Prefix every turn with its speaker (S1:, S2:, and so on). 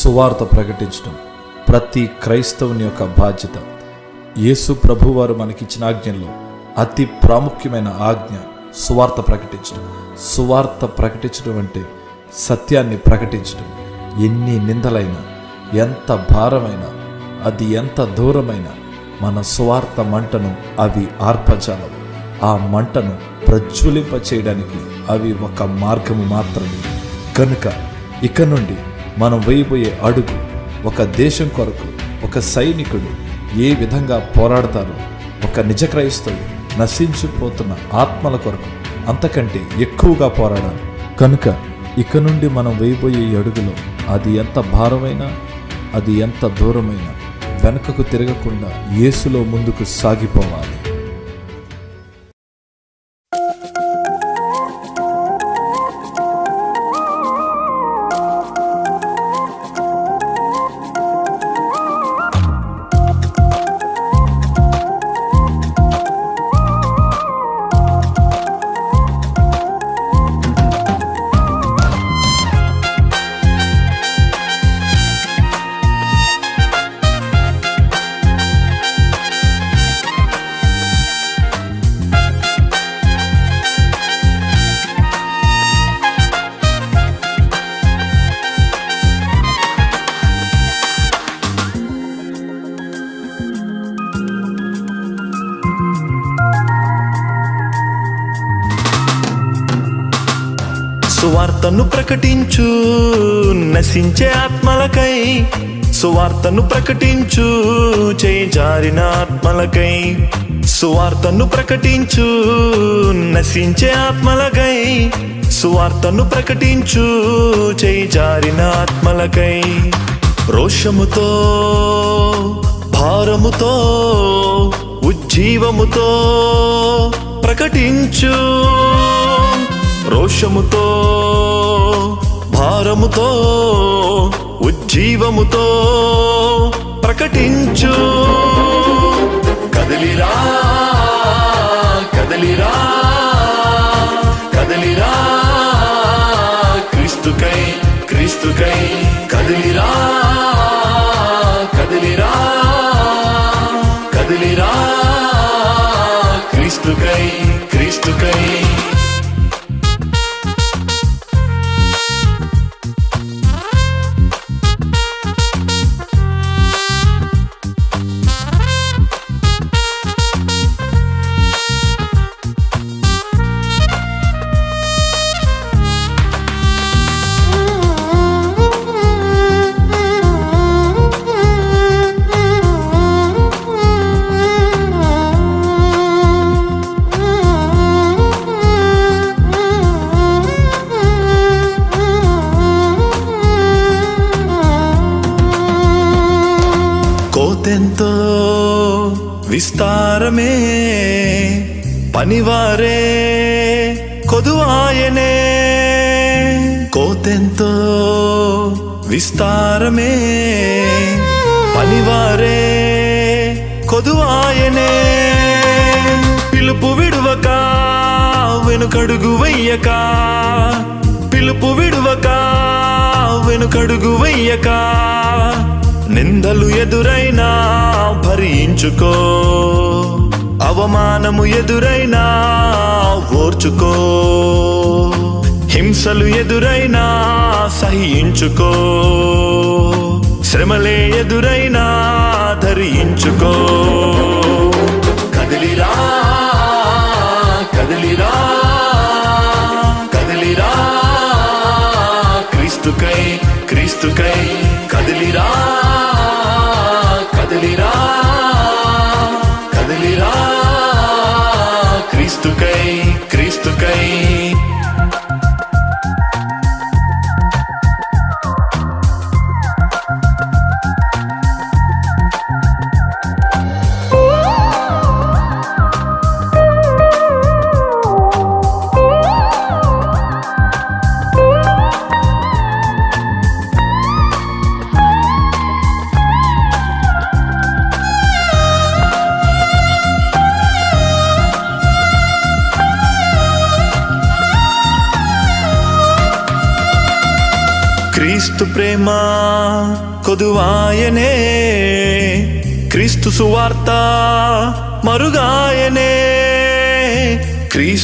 S1: సువార్త ప్రకటించడం ప్రతి క్రైస్తవుని యొక్క బాధ్యత. యేసు ప్రభువారు మనకిచ్చిన ఆజ్ఞల్లో అతి ప్రాముఖ్యమైన ఆజ్ఞ సువార్త ప్రకటించడం. సువార్త ప్రకటించడం అంటే సత్యాన్ని ప్రకటించడం. ఎన్ని నిందలైనా, ఎంత భారమైనా, అది ఎంత దూరమైనా మన సువార్త మంటను అవి ఆర్పజాలవు. ఆ మంటను ప్రజ్వలింప చేయడానికి అవి ఒక మార్గము మాత్రమే. కనుక ఇక నుండి మనం వేయబోయే అడుగు ఒక దేశం కొరకు ఒక సైనికుడు ఏ విధంగా పోరాడతారో, ఒక నిజ క్రైస్తవుడు నశించిపోతున్న ఆత్మల కొరకు అంతకంటే ఎక్కువగా పోరాడాలి. కనుక ఇక నుండి మనం వేయబోయే అడుగులో అది ఎంత భారమైనా, అది ఎంత దూరమైనా వెనుకకు తిరగకుండా యేసులో ముందుకు సాగిపోవాలి.
S2: సువార్తను ప్రకటించు నశించే ఆత్మలకై, సువార్తను ప్రకటించు చేయి జారిన ఆత్మలకై. సువార్తను ప్రకటించు నశించే ఆత్మలకై, సువార్తను ప్రకటించు చేయి జారిన ఆత్మలకై. రోషముతో, భారముతో, ఉజ్జీవముతో ప్రకటించు. రోషముతో, భారముతో, ఉజ్జీవముతో ప్రకటించు. కదలిరా, కదలిరా, కదలిరా, క్రీస్తుకై, క్రీస్తుకై. కదలిరా, కదలిరా, కదలిరా, క్రీస్తుకై, క్రీస్తుకై. కోతెంతో విస్తారమే, పనివారే కొదువాయనే. కోతెంతో విస్తారమే, పనివారే కొదువాయనే. పిలుపు విడువక, వెనుకడుగు వెయ్యక, పిలుపు విడువక, వెనుకడుగు వెయ్యక. నిందలు ఎదురైనా భరించుకో, అవమానము ఎదురైనా ఓర్చుకో, హింసలు ఎదురైనా సహించుకో, శ్రమలే ఎదురైనా ధరించుకో. కదిలిరా, కదిలిరా, కదిలిరా, క్రీస్తుకై, క్రీస్తుకై. కదిలిరా, కదిలిరా, కదిలిరా, క్రీస్తుకై, క్రీస్తుకై. క్రీస్తు ప్రేమ కొదువాయనే, క్రీస్తు సువార్త మరుగాయనే. క్రీస్తు